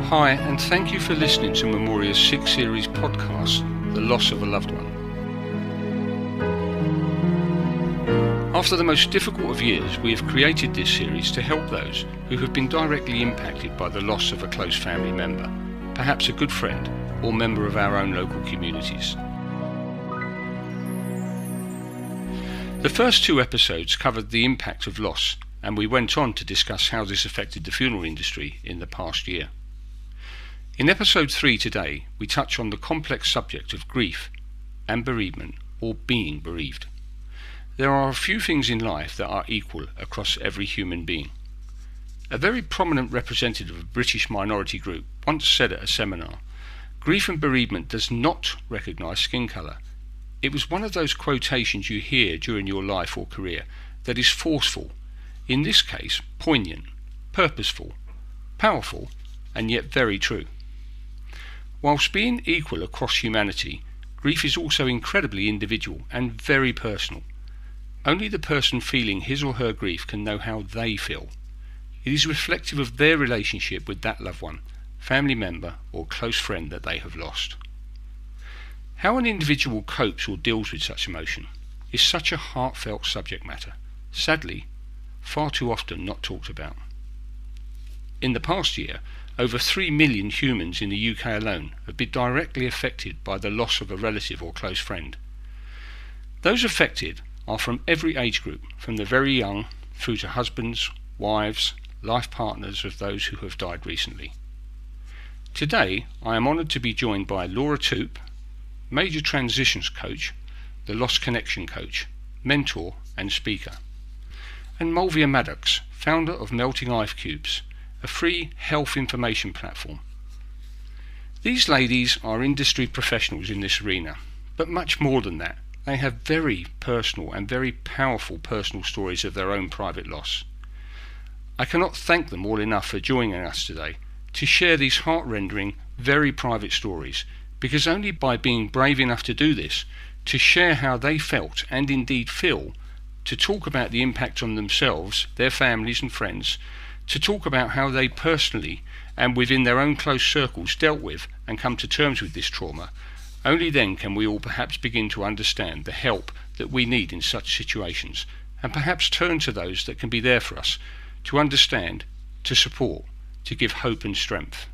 Hi, and thank you for listening to Memoria's 6-series podcast, The Loss of a Loved One. After the most difficult of years, we have created this series to help those who have been directly impacted by the loss of a close family member, perhaps a good friend or member of our own local communities. The first 2 episodes covered the impact of loss, and we went on to discuss how this affected the funeral industry in the past year. In episode 3 today, we touch on the complex subject of grief and bereavement, or being bereaved. There are a few things in life that are equal across every human being. A very prominent representative of a British minority group once said at a seminar, "Grief and bereavement does not recognise skin colour." It was one of those quotations you hear during your life or career that is forceful, in this case poignant, purposeful, powerful, and yet very true. Whilst being equal across humanity, grief is also incredibly individual and very personal. Only the person feeling his or her grief can know how they feel. It is reflective of their relationship with that loved one, family member or close friend that they have lost. How an individual copes or deals with such emotion is such a heartfelt subject matter, sadly, far too often not talked about. In the past year, over 3 million humans in the UK alone have been directly affected by the loss of a relative or close friend. Those affected are from every age group, from the very young through to husbands, wives, life partners of those who have died recently. Today, I am honoured to be joined by Toop, major transitions coach, the Lost Connection coach, mentor and speaker, and Molvia Maddox, founder of Melting Ice Cubes, a free health information platform. These ladies are industry professionals in this arena, but much more than that. They have very personal and very powerful personal stories of their own private loss. I cannot thank them all enough for joining us today to share these heart-rending, very private stories, because only by being brave enough to do this, to share how they felt and indeed feel, to talk about the impact on themselves, their families and friends, to talk about how they personally and within their own close circles dealt with and come to terms with this trauma, only then can we all perhaps begin to understand the help that we need in such situations, and perhaps turn to those that can be there for us, to understand, to support, to give hope and strength.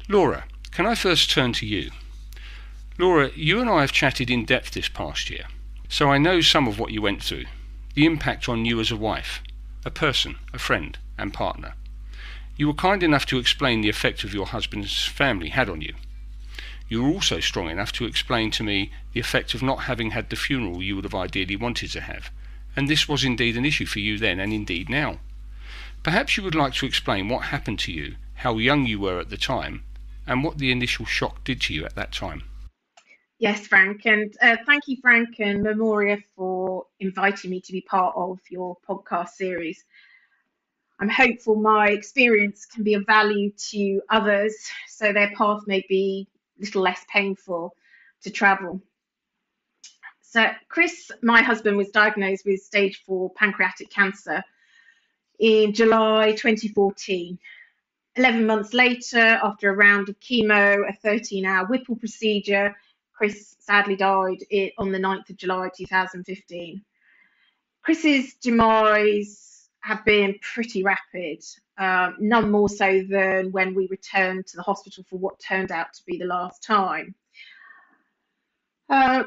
Laura, can I first turn to you? Laura, you and I have chatted in depth this past year, so I know some of what you went through, the impact on you as a wife, a person, a friend and partner. You were kind enough to explain the effect of your husband's family had on you. You were also strong enough to explain to me the effect of not having had the funeral you would have ideally wanted to have, and this was indeed an issue for you then and indeed now. Perhaps you would like to explain what happened to you, how young you were at the time, and what the initial shock did to you at that time. Yes, Frank, and thank you, Frank and Memoria, for inviting me to be part of your podcast series. I'm hopeful my experience can be of value to others, so their path may be a little less painful to travel. So Chris, my husband, was diagnosed with stage 4 pancreatic cancer in July 2014. 11 months later, after a round of chemo, a 13-hour Whipple procedure, Chris sadly died on the 9th of July 2015. Chris's demise had been pretty rapid, none more so than when we returned to the hospital for what turned out to be the last time.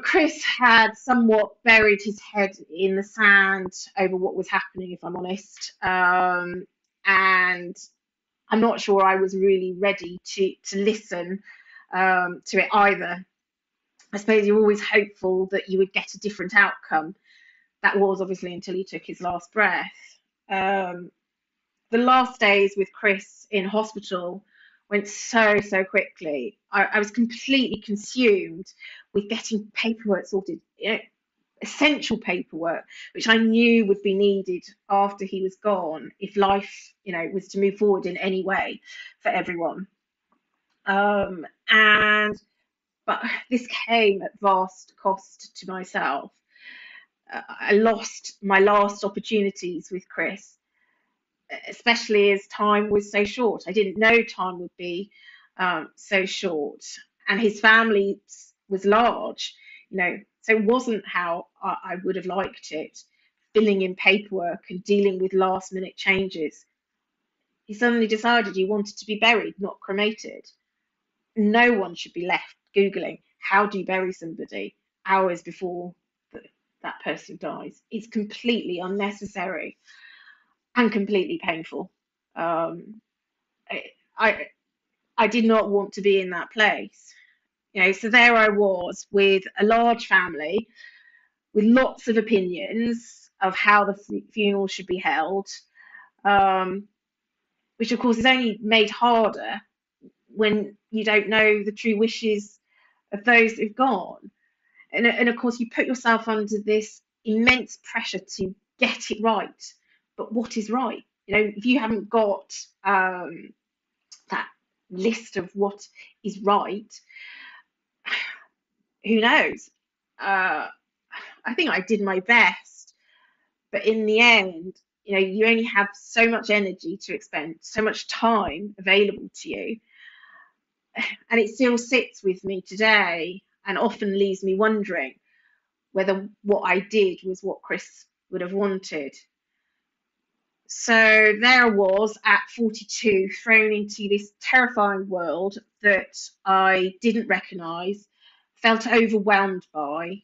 Chris had somewhat buried his head in the sand over what was happening, if I'm honest, and I'm not sure I was really ready to listen to it either. I suppose you're always hopeful that you would get a different outcome. That was obviously until he took his last breath. The last days with Chris in hospital went so quickly. I was completely consumed with getting paperwork sorted, essential paperwork, which I knew would be needed after he was gone if life, was to move forward in any way for everyone. But this came at vast cost to myself. I lost my last opportunities with Chris. especially as time was so short. I didn't know time would be so short, and his family was large, so it wasn't how I would have liked it, filling in paperwork and dealing with last minute changes. He suddenly decided he wanted to be buried, not cremated. No one should be left Googling, how do you bury somebody hours before that person dies? It's completely unnecessary and completely painful. I, I, I did not want to be in that place. So there I was with a large family, with lots of opinions of how the funeral should be held, which of course is only made harder when you don't know the true wishes of those who've gone. And of course, you put yourself under this immense pressure to get it right. But what is right? If you haven't got that list of what is right, who knows? I think I did my best, but in the end, you only have so much energy to expend, so much time available to you, and it still sits with me today and often leaves me wondering whether what I did was what Chris would have wanted. So there I was at 42, thrown into this terrifying world that I didn't recognise, felt overwhelmed by,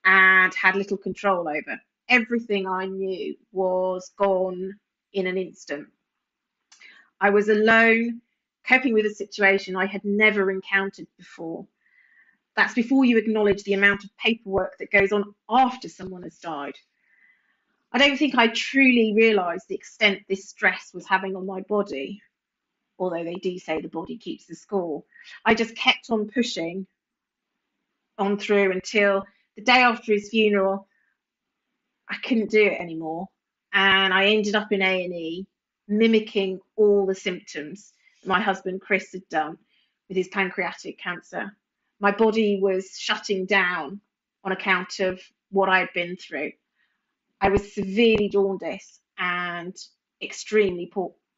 and had little control over. Everything I knew was gone in an instant. I was alone, coping with a situation I had never encountered before. That's before you acknowledge the amount of paperwork that goes on after someone has died. I don't think I truly realised the extent this stress was having on my body, although they do say the body keeps the score. I just kept on pushing on through until the day after his funeral, I couldn't do it anymore. And I ended up in A&E, mimicking all the symptoms my husband Chris had done with his pancreatic cancer. My body was shutting down on account of what I had been through. I was severely jaundiced and extremely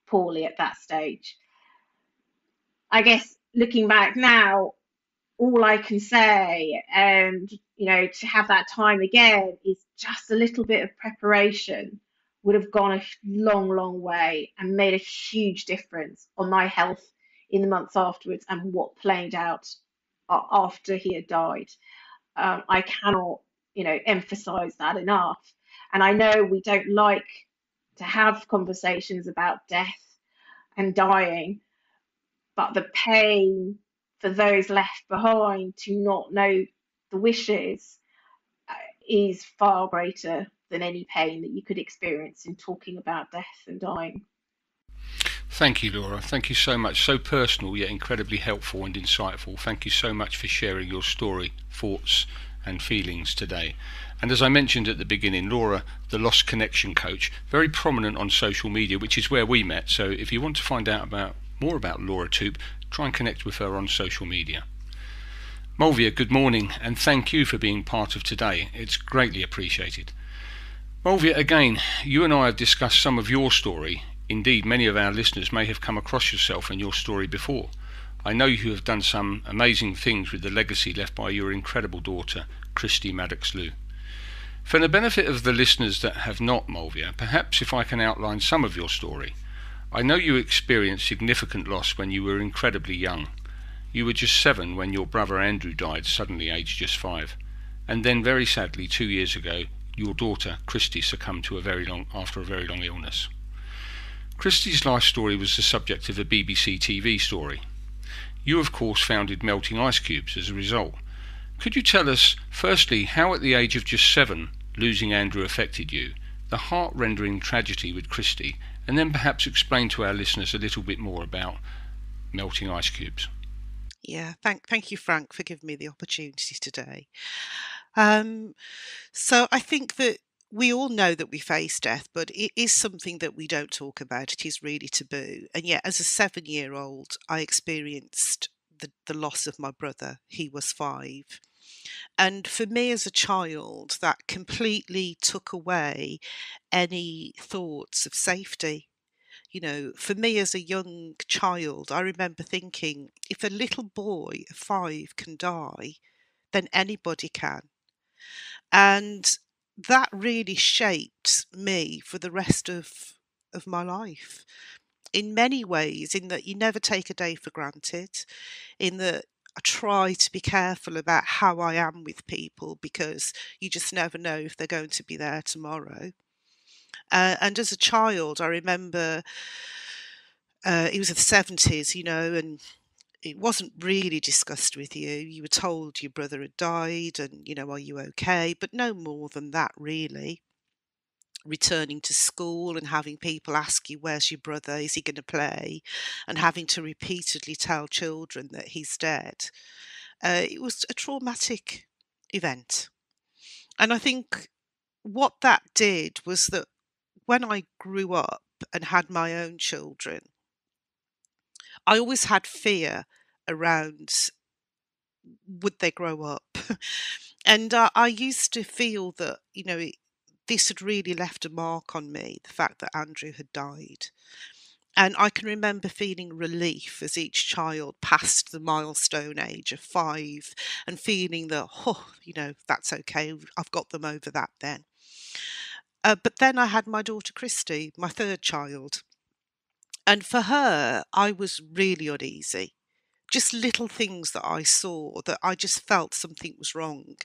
poorly at that stage. I guess looking back now, all I can say, and to have that time again, is just a little bit of preparation would have gone a long, long way and made a huge difference on my health in the months afterwards and what played out after he had died. I cannot, emphasize that enough. And I know we don't like to have conversations about death and dying, but the pain for those left behind to not know the wishes is far greater than any pain that you could experience in talking about death and dying. Thank you, Laura. Thank you so much. So personal, yet incredibly helpful and insightful. Thank you so much for sharing your story, thoughts, and feelings today. And as I mentioned at the beginning, Laura, the Lost Connection coach, very prominent on social media, which is where we met. So if you want to find out more about Laura Toop, try and connect with her on social media. Molvia, good morning, and thank you for being part of today. It's greatly appreciated. Molvia, again, you and I have discussed some of your story. Indeed, many of our listeners may have come across yourself and your story before. I know you have done some amazing things with the legacy left by your incredible daughter, Christy Maddox-Lue. For the benefit of the listeners that have not, Molvia, perhaps if I can outline some of your story. I know you experienced significant loss when you were incredibly young. You were just 7 when your brother Andrew died, suddenly aged just 5. And then very sadly 2 years ago, your daughter Christy succumbed to after a very long illness. Christy's life story was the subject of a BBC TV story. You of course founded Melting Ice Cubes as a result. Could you tell us, firstly, how at the age of just 7 losing Andrew affected you, the heart-rending tragedy with Christy, and then perhaps explain to our listeners a little bit more about Melting Ice Cubes? Yeah, thank you, Frank, for giving me the opportunity today. So I think that we all know that we face death, but it is something that we don't talk about. It is really taboo. And yet, as a 7-year-old, I experienced the loss of my brother. He was 5. And for me as a child, that completely took away any thoughts of safety. For me as a young child, I remember thinking, if a little boy of 5 can die, then anybody can. And that really shaped me for the rest of my life. In many ways, in that you never take a day for granted, in that I try to be careful about how I am with people, because you just never know if they're going to be there tomorrow. And as a child, I remember it was the 70s, and it wasn't really discussed with you. You were told your brother had died and, are you okay? But no more than that, really. Returning to school and having people ask you, where's your brother? Is he going to play? And having to repeatedly tell children that he's dead. It was a traumatic event. And I think what that did was that when I grew up and had my own children, I always had fear around, would they grow up? And I used to feel that, this had really left a mark on me, the fact that Andrew had died. And I can remember feeling relief as each child passed the milestone age of 5 and feeling that, that's okay, I've got them over that then. But then I had my daughter Christy, my 3rd child. And for her, I was really uneasy. Just little things that I saw that I just felt something was wrong.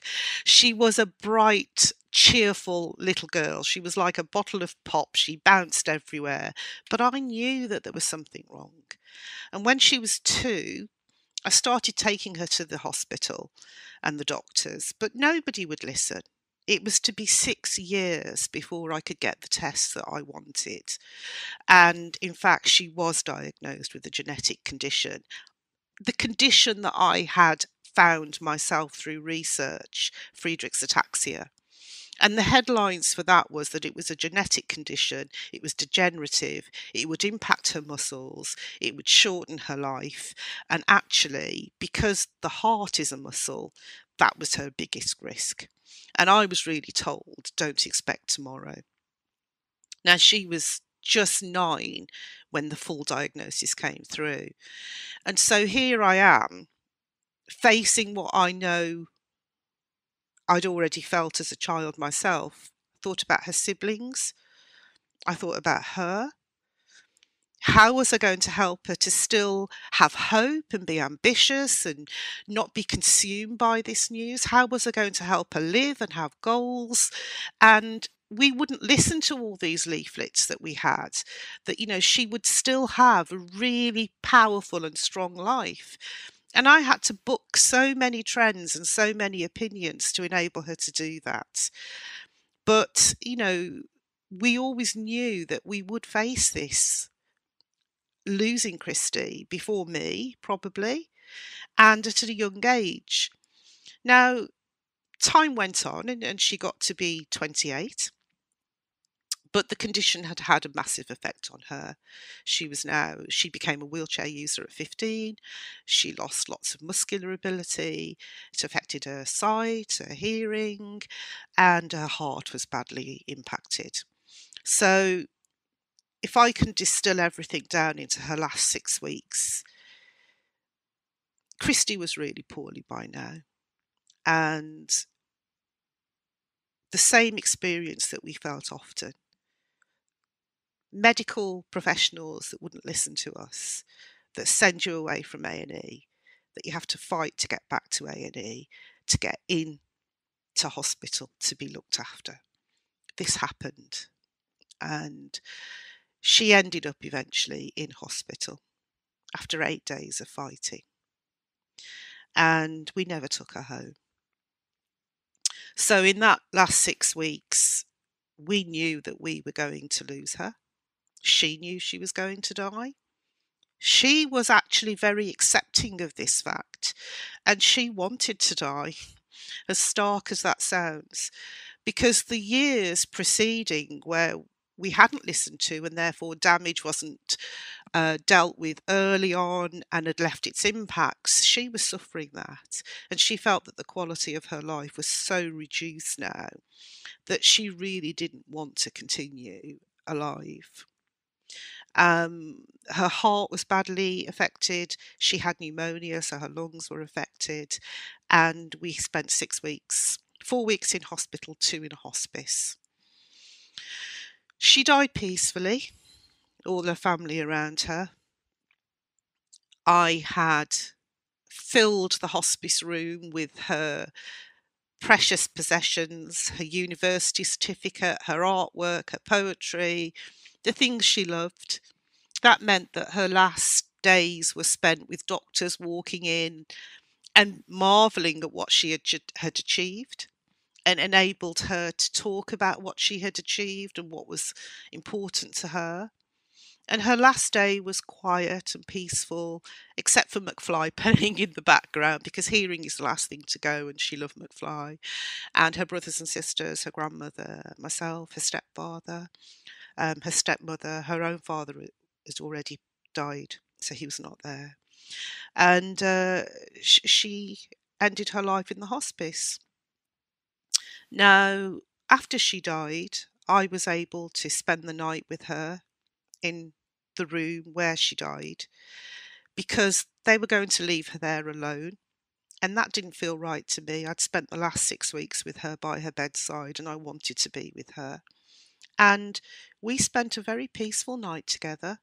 She was a bright, cheerful little girl. She was like a bottle of pop. She bounced everywhere. But I knew that there was something wrong. And when she was 2, I started taking her to the hospital and the doctors, but nobody would listen. It was to be 6 years before I could get the tests that I wanted. And in fact, she was diagnosed with a genetic condition. The condition that I had found myself through research, Friedreich's ataxia. And the headlines for that was that it was a genetic condition, it was degenerative, it would impact her muscles, it would shorten her life. And actually, because the heart is a muscle, that was her biggest risk. And I was really told, don't expect tomorrow. Now, she was just 9 when the full diagnosis came through. And so here I am, facing what I know I'd already felt as a child myself. Thought about her siblings. I thought about her. How was I going to help her to still have hope and be ambitious and not be consumed by this news? How was I going to help her live and have goals? And we wouldn't listen to all these leaflets that we had, that, she would still have a really powerful and strong life. And I had to book so many trends and so many opinions to enable her to do that. But, we always knew that we would face this, losing Christy before me, probably, and at a young age. Now, time went on and she got to be 28. But the condition had had a massive effect on her. She became a wheelchair user at 15. She lost lots of muscular ability. It affected her sight, her hearing, and her heart was badly impacted. So if I can distill everything down into her last 6 weeks, Christy was really poorly by now. And the same experience that we felt often. Medical professionals that wouldn't listen to us, that send you away from A&E, that you have to fight to get back to A&E, to get in to hospital to be looked after. This happened, and she ended up eventually in hospital after 8 days of fighting, and we never took her home. So in that last 6 weeks, we knew that we were going to lose her. She knew she was going to die. She was actually very accepting of this fact, and she wanted to die, as stark as that sounds, because the years preceding where we hadn't listened to and therefore damage wasn't dealt with early on and had left its impacts, she was suffering that, and she felt that the quality of her life was so reduced now that she really didn't want to continue alive. Her heart was badly affected. She had pneumonia, so her lungs were affected. And we spent 6 weeks, 4 weeks in hospital, 2 in a hospice. She died peacefully, all her family around her. I had filled the hospice room with her precious possessions, her university certificate, her artwork, her poetry, the things she loved. That meant that her last days were spent with doctors walking in and marvelling at what she had achieved, and enabled her to talk about what she had achieved and what was important to her. And her last day was quiet and peaceful, except for McFly playing in the background, because hearing is the last thing to go, and she loved McFly. And her brothers and sisters, her grandmother, myself, her stepfather, her stepmother, her own father has already died, so he was not there. And she ended her life in the hospice. Now, after she died, I was able to spend the night with her in the room where she died, because they were going to leave her there alone. And that didn't feel right to me. I'd spent the last 6 weeks with her by her bedside, and I wanted to be with her. And we spent a very peaceful night together,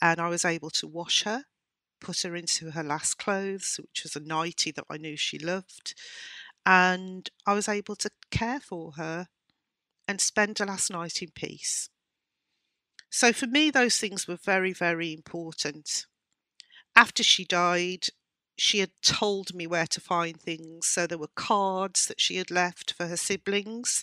and I was able to wash her, put her into her last clothes, which was a nightie that I knew she loved, and I was able to care for her and spend the last night in peace. So for me, those things were very, very important. After she died, she had told me where to find things. So there were cards that she had left for her siblings.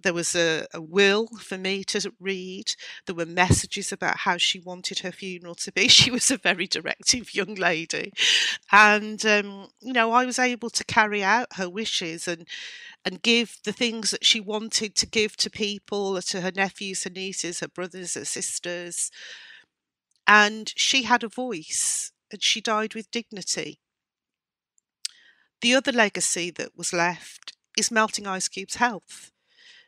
There was a will for me to read. There were messages about how she wanted her funeral to be. She was a very directive young lady. And, I was able to carry out her wishes and give the things that she wanted to give to people, to her nephews, her nieces, her brothers, her sisters. And she had a voice, and she died with dignity. The other legacy that was left is Melting Ice Cube's health.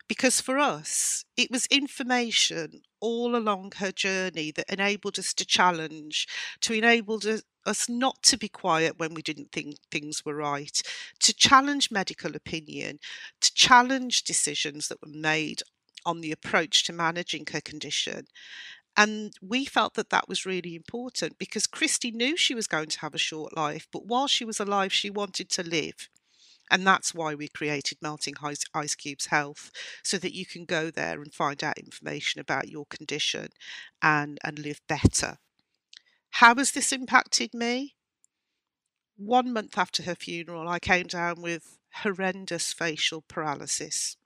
Because for us, it was information all along her journey that enabled us to challenge, to enable us not to be quiet when we didn't think things were right, to challenge medical opinion, to challenge decisions that were made on the approach to managing her condition. And we felt that that was really important, because Christy knew she was going to have a short life, but while she was alive, she wanted to live. And that's why we created Melting Ice Cube's Health, so that you can go there and find out information about your condition and live better. How has this impacted me? 1 month after her funeral, I came down with horrendous facial paralysis.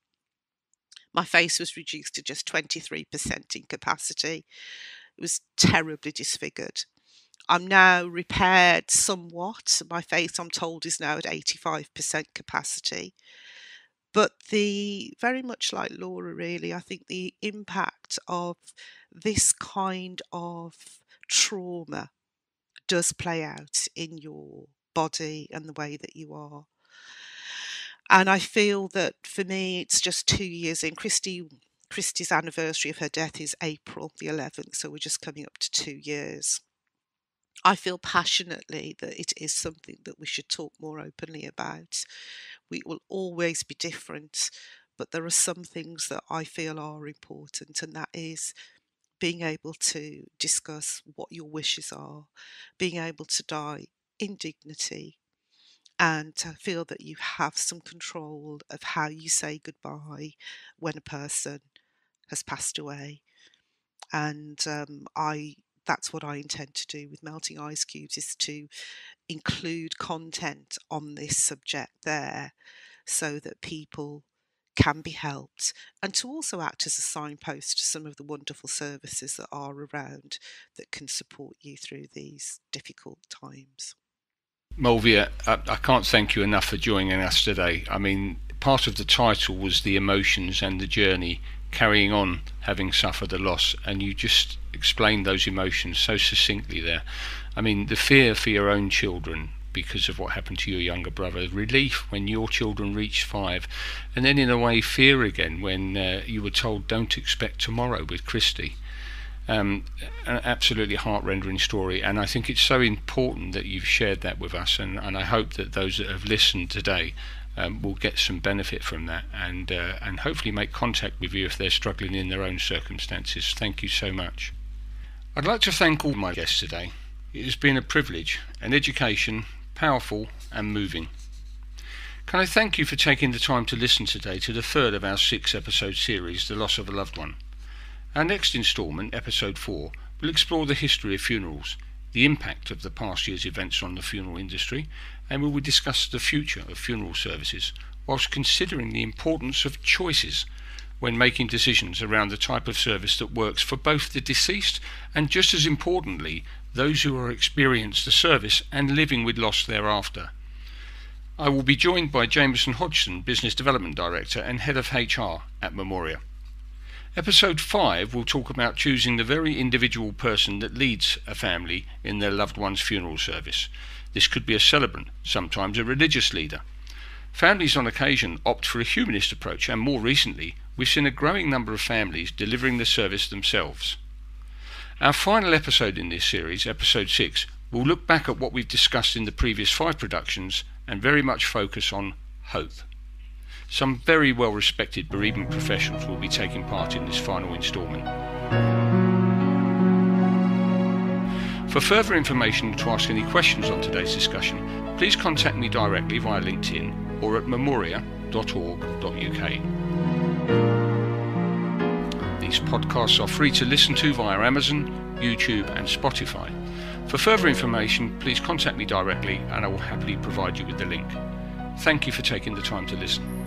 My face was reduced to just 23% in capacity. It was terribly disfigured. I'm now repaired somewhat. My face, I'm told, is now at 85% capacity. But very much like Laura, really, I think the impact of this kind of trauma does play out in your body and the way that you are. And I feel that for me, it's just 2 years in. Christy's anniversary of her death is April the 11th, so we're just coming up to 2 years. I feel passionately that it is something that we should talk more openly about. We will always be different, but there are some things that I feel are important, and that is being able to discuss what your wishes are, being able to die in dignity, and to feel that you have some control of how you say goodbye when a person has passed away. And that's what I intend to do with Melting Ice Cubes, is to include content on this subject there, so that people can be helped, and to also act as a signpost to some of the wonderful services that are around that can support you through these difficult times. Molvia, I can't thank you enough for joining us today. I mean, part of the title was the emotions and the journey, carrying on having suffered a loss, and you just explained those emotions so succinctly there. I mean, the fear for your own children because of what happened to your younger brother, relief when your children reached 5, and then in a way fear again when you were told don't expect tomorrow with Christy. An absolutely heart-rending story, and I think it's so important that you've shared that with us, and I hope that those that have listened today will get some benefit from that, and hopefully make contact with you if they're struggling in their own circumstances. Thank you so much. I'd like to thank all my guests today. It has been a privilege, an education, powerful and moving. Can I thank you for taking the time to listen today to the third of our 6-episode series, The Loss of a Loved One. Our next instalment, episode 4, will explore the history of funerals, the impact of the past year's events on the funeral industry, and we will discuss the future of funeral services, whilst considering the importance of choices when making decisions around the type of service that works for both the deceased and, just as importantly, those who are experienced the service and living with loss thereafter. I will be joined by Jameson Hodgson, Business Development Director and Head of HR at Memoria. Episode 5 will talk about choosing the very individual person that leads a family in their loved one's funeral service. This could be a celebrant, sometimes a religious leader. Families on occasion opt for a humanist approach, and more recently we've seen a growing number of families delivering the service themselves. Our final episode in this series, episode 6, will look back at what we've discussed in the previous 5 productions and very much focus on hope. Some very well respected bereavement professionals will be taking part in this final instalment. For further information to ask any questions on today's discussion, please contact me directly via LinkedIn or at memoria.org.uk. These podcasts are free to listen to via Amazon, YouTube and Spotify. For further information, please contact me directly and I will happily provide you with the link. Thank you for taking the time to listen.